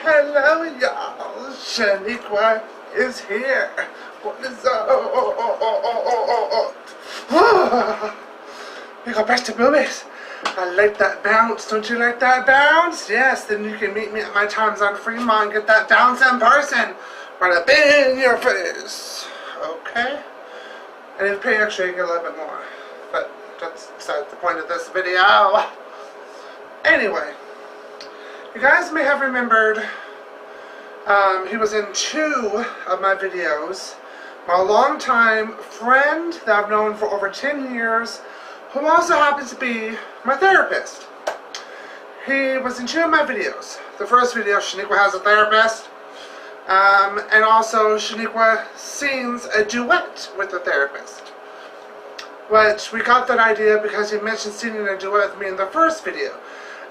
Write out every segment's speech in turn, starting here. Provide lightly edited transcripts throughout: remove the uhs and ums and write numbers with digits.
Hello, y'all. Shaniqua is here. What is up? We got back to boobies. I like that bounce. Don't you like that bounce? Yes, then you can meet me at my times on Fremont and get that bounce in person. Right up in your face. Okay? And if you pay extra, you get a little bit more. But that's the point of this video. Anyway, you guys may have remembered he was in 2 of my videos. My longtime friend that I've known for over 10 years, who also happens to be my therapist. He was in 2 of my videos. The first video, Shaniqua has a therapist, and also Shaniqua sings a duet with the therapist. Which we got that idea because he mentioned singing a duet with me in the first video.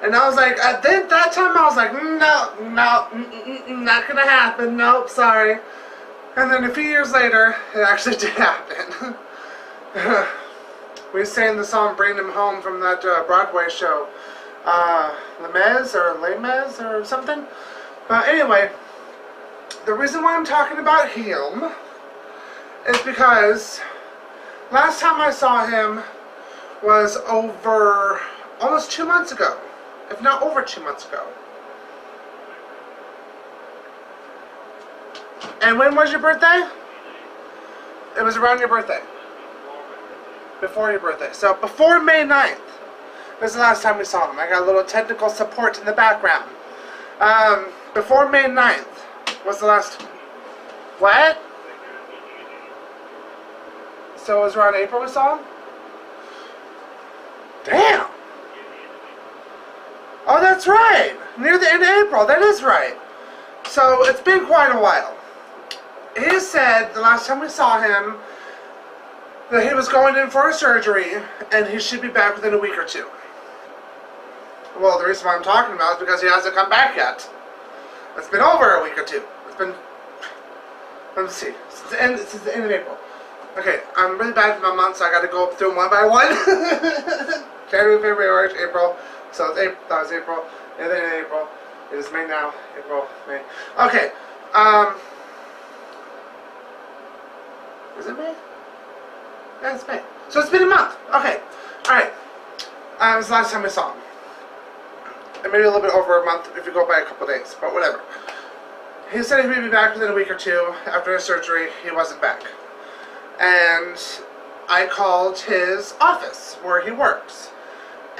And I was like, at that time I was like, no, not gonna happen, nope, sorry. And then a few years later, it actually did happen. We sang the song Bring Him Home from that Broadway show, Les Mis or something. But anyway, the reason why I'm talking about him is because last time I saw him was over almost 2 months ago. If not over 2 months ago. And when was your birthday? It was around your birthday. Before your birthday. So before May 9th. This is the last time we saw him. I got a little technical support in the background. Before May 9th was the last... What? So it was around April we saw him? Damn! Oh, that's right! Near the end of April, that is right. So, it's been quite a while. He said, the last time we saw him, that he was going in for a surgery, and he should be back within a week or 2. Well, the reason why I'm talking about is because he hasn't come back yet. It's been over a week or 2. It's been, let me see, since the end of April. Okay, I'm really bad with my months, so I gotta go through them one by one. January, February, March, April. So it's April, that was April, and then in April, it is May now, April, May. Okay, is it May? Yeah, it's May. So it's been a month. Okay, alright. It was the last time we saw him. And maybe a little bit over a month if you go by a couple days, but whatever. He said he would be back within a week or 2 after his surgery. He wasn't back. And I called his office where he works.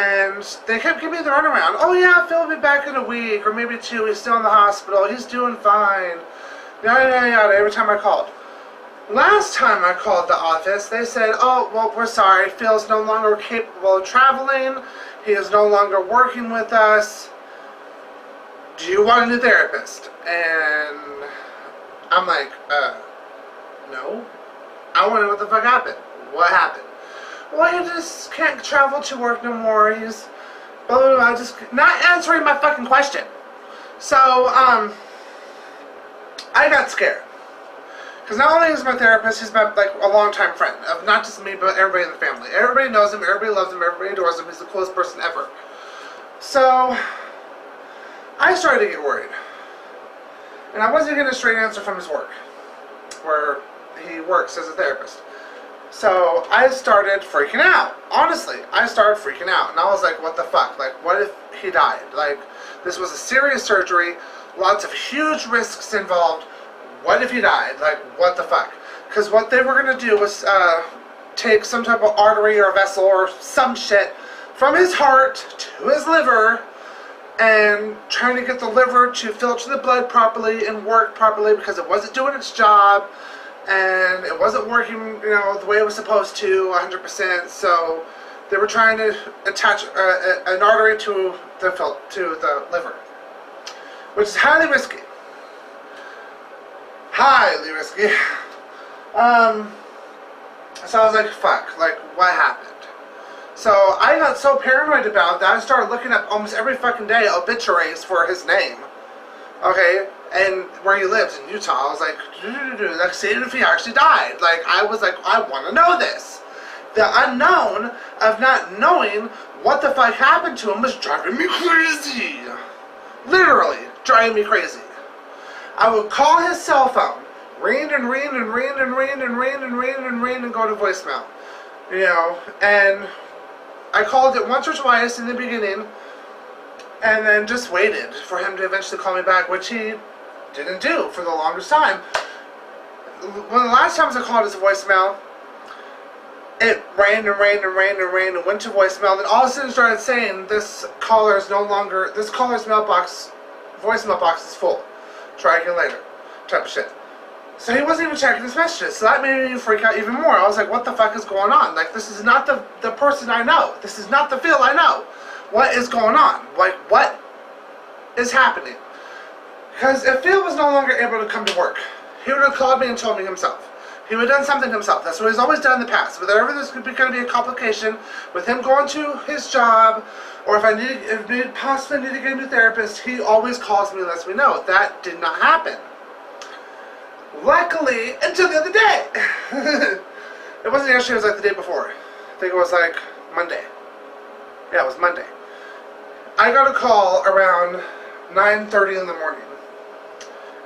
And they kept giving me the runaround. Oh yeah, Phil will be back in a week, or maybe 2. He's still in the hospital. He's doing fine. Yada, yada, yada, every time I called. Last time I called the office, they said, oh, well, we're sorry. Phil's no longer capable of traveling. He is no longer working with us. Do you want a new therapist? And I'm like, no. I want to know what the fuck happened. What happened? Well, he just can't travel to work no more. He's blah, blah, blah, just not answering my fucking question. So, I got scared. Because not only is my therapist, he's my, like, a longtime friend of not just me, but everybody in the family. Everybody knows him, everybody loves him, everybody adores him. He's the coolest person ever. So, I started to get worried. And I wasn't getting a straight answer from his work, where he works as a therapist. So I started freaking out. Honestly, I started freaking out. And I was like, what the fuck? Like, what if he died? Like, this was a serious surgery. Lots of huge risks involved. What if he died? Like, what the fuck? Because what they were going to do was take some type of artery or vessel or some shit from his heart to his liver and trying to get the liver to filter the blood properly and work properly because it wasn't doing its job. And it wasn't working, you know, the way it was supposed to, 100%. So they were trying to attach an artery to the liver, which is highly risky. Highly risky. So I was like, fuck, like, what happened? So I got so paranoid about that, I started looking up almost every fucking day obituaries for his name. Okay? And where he lives in Utah. I was like, see if he actually died. Like, I was like, I want to know this. The unknown of not knowing what the fuck happened to him was driving me crazy. Literally. driving me crazy. I would call his cell phone, ring and ring and ring and ring and ring and ring and ring and go to voicemail. You know, and I called it once or twice in the beginning and then just waited for him to eventually call me back, which he didn't do for the longest time. One of the last times I called his voicemail, it rained and rained and rained and rained and went to voicemail. Then all of a sudden started saying this caller's voicemail box is full. Try again later, type of shit. So he wasn't even checking his messages. So that made me freak out even more. I was like, what the fuck is going on? Like, this is not the person I know. This is not the Phil I know. What is going on? Like, what is happening? Because if Phil was no longer able to come to work, he would have called me and told me himself. He would have done something himself. That's what he's always done in the past. Whenever there's going to be a complication with him going to his job, or if I possibly need to get a new therapist, he always calls me and lets me know. That did not happen. Luckily, until the other day. It wasn't yesterday, it was like the day before. I think it was like Monday. Yeah, it was Monday. I got a call around 9:30 in the morning.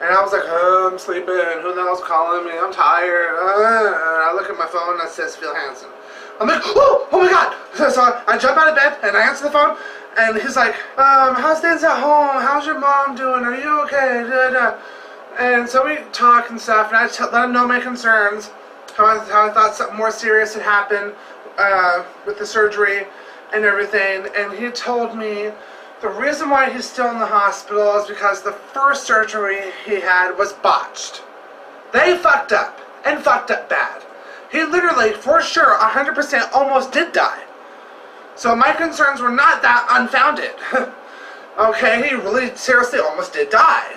And I was like, oh, I'm sleeping. Who the hell's calling me? I'm tired. And I look at my phone and it says Phil Hansen. I'm like, oh my God. So I jump out of bed and I answer the phone. And he's like, how's things at home? How's your mom doing? Are you okay? Da, da. And so we talk and stuff. And I let him know my concerns. How I thought something more serious had happened with the surgery and everything. And he told me the reason why he's still in the hospital is because the first surgery he had was botched. They fucked up, and fucked up bad. He literally, for sure, 100% almost did die. So my concerns were not that unfounded. Okay, he really seriously almost did die.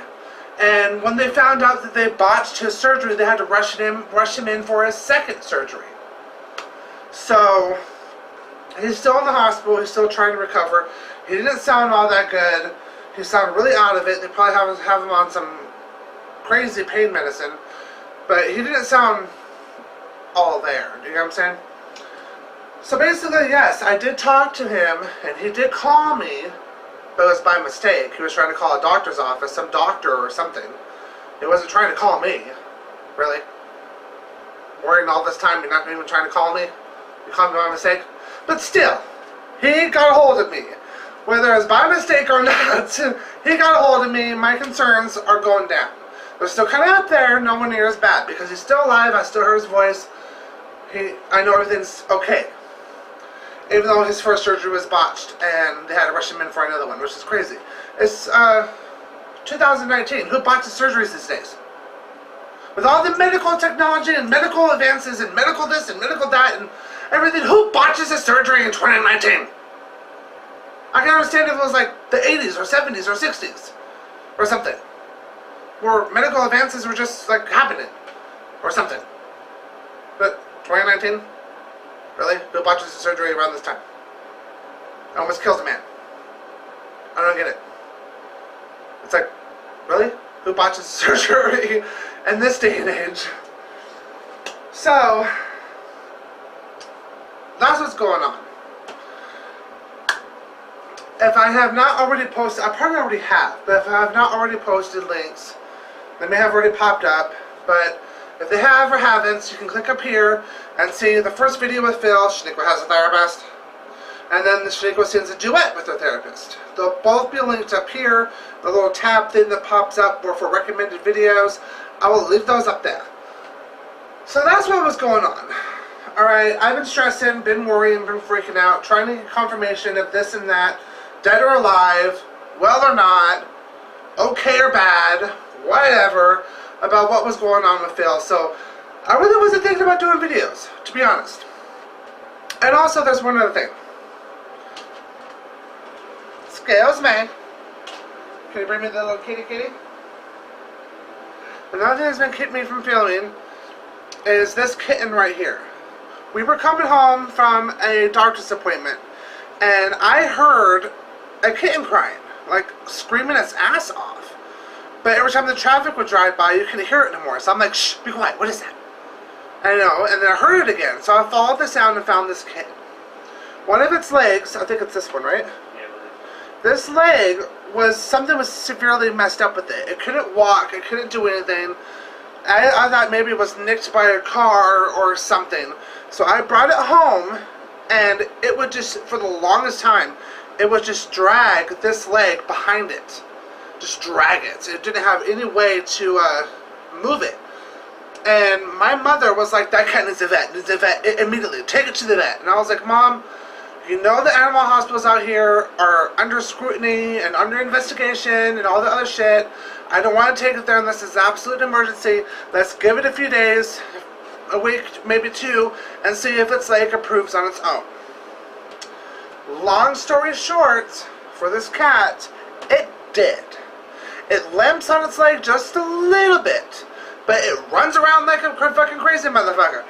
And when they found out that they botched his surgery, they had to rush him in for his second surgery. So he's still in the hospital, he's still trying to recover. He didn't sound all that good. He sounded really out of it. They probably have him on some crazy pain medicine. But he didn't sound all there. Do you know what I'm saying? So basically, yes, I did talk to him, and he did call me, but it was by mistake. He was trying to call a doctor's office, some doctor or something. He wasn't trying to call me. Really? Worrying all this time, you're not even trying to call me? You called me by mistake? But still, he got a hold of me. Whether it's by mistake or not, he got a hold of me. My concerns are going down. They're still kind of up there, nowhere near as bad, because he's still alive. I still heard his voice. I know everything's okay. Even though his first surgery was botched, and they had to rush him in for another one, which is crazy. It's 2019. Who botches surgeries these days? With all the medical technology and medical advances and medical this and medical that and everything, who botches a surgery in 2019? I can understand if it was like the 80s or 70s or 60s or something, where medical advances were just like happening or something. But 2019? Really? Who botches a surgery around this time? It almost kills a man. I don't get it. It's like, really? Who botches surgery in this day and age? So, that's what's going on. If I have not already posted, I probably already have, but if I have not already posted links, they may have already popped up, but if they have or haven't, you can click up here and see the first video with Phil. Shaniqua has a therapist, and then Shaniqua sings a duet with her therapist. They'll both be linked up here. The little tab thing that pops up or for recommended videos, I will leave those up there. So that's what was going on. Alright, I've been stressing, been worrying, been freaking out, trying to get confirmation of this and that, dead or alive, well or not, okay or bad, whatever, about what was going on with Phil. So I really wasn't thinking about doing videos, to be honest. And also, there's one other thing. Excuse me. Can you bring me the little kitty? Another thing that's been keeping me from filming is this kitten right here. We were coming home from a doctor's appointment, and I heard a kitten crying, like screaming its ass off. But every time the traffic would drive by, you couldn't hear it anymore. So I'm like, shh, be quiet, what is that? I know, and then I heard it again. So I followed the sound and found this kitten. One of its legs, I think it's this one, right? This leg something was severely messed up with it. It couldn't walk. It couldn't do anything. I thought maybe it was nicked by a car or something. So I brought it home, and it would just, for the longest time, it would just drag this leg behind it. Just drag it. It didn't have any way to move it. And my mother was like, that cat needs a vet. Needs a vet immediately. Take it to the vet. And I was like, Mom, you know the animal hospitals out here are under scrutiny and under investigation and all the other shit. I don't want to take it there unless it's an absolute emergency. Let's give it a few days, a week, maybe 2, and see if its leg improves on its own. Long story short, for this cat, it did. It limps on its leg just a little bit, but it runs around like a fucking crazy motherfucker.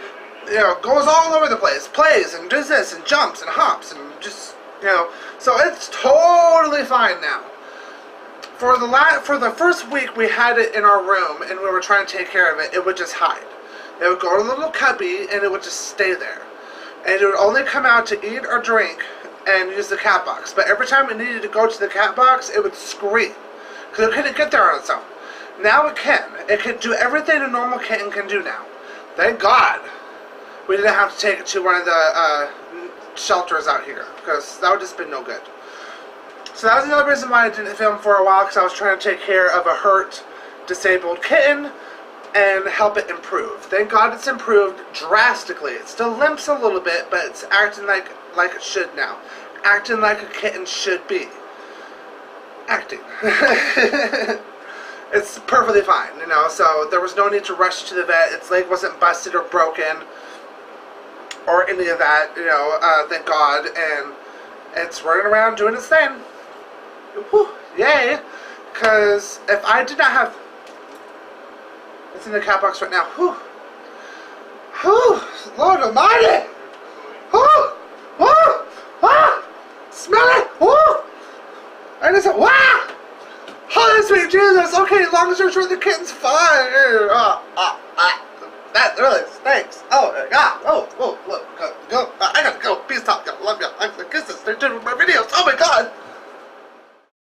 You know, goes all over the place, plays and does this and jumps and hops and just, you know, so it's totally fine now. For the first week we had it in our room and we were trying to take care of it, it would just hide. It would go to the little cubby and it would just stay there. And it would only come out to eat or drink and use the cat box. But every time it needed to go to the cat box, it would scream. Because it couldn't get there on its own. Now it can. It can do everything a normal kitten can do now. Thank God we didn't have to take it to one of the shelters out here. Because that would just been no good. So that was another reason why I didn't film for a while. Because I was trying to take care of a hurt, disabled kitten and help it improve. Thank God it's improved drastically. It still limps a little bit, but it's acting like it should now. Acting like a kitten should be. Acting. It's perfectly fine, you know, so there was no need to rush to the vet. Its leg wasn't busted or broken or any of that, you know, thank God, and it's running around doing its thing. Whew, yay, because if I did not have, it's in the cat box right now, whew, whew, Lord Almighty, whew, whew, ah, smell it, whew, and it's a, wow. Holy sweet Jesus! Okay, long story short, the kitten's fine. That really stinks. Oh my God! Oh, look, go. I gotta go. Peace out, y'all. Love y'all. I'm gonna kiss this. They're doing my videos. Oh my God!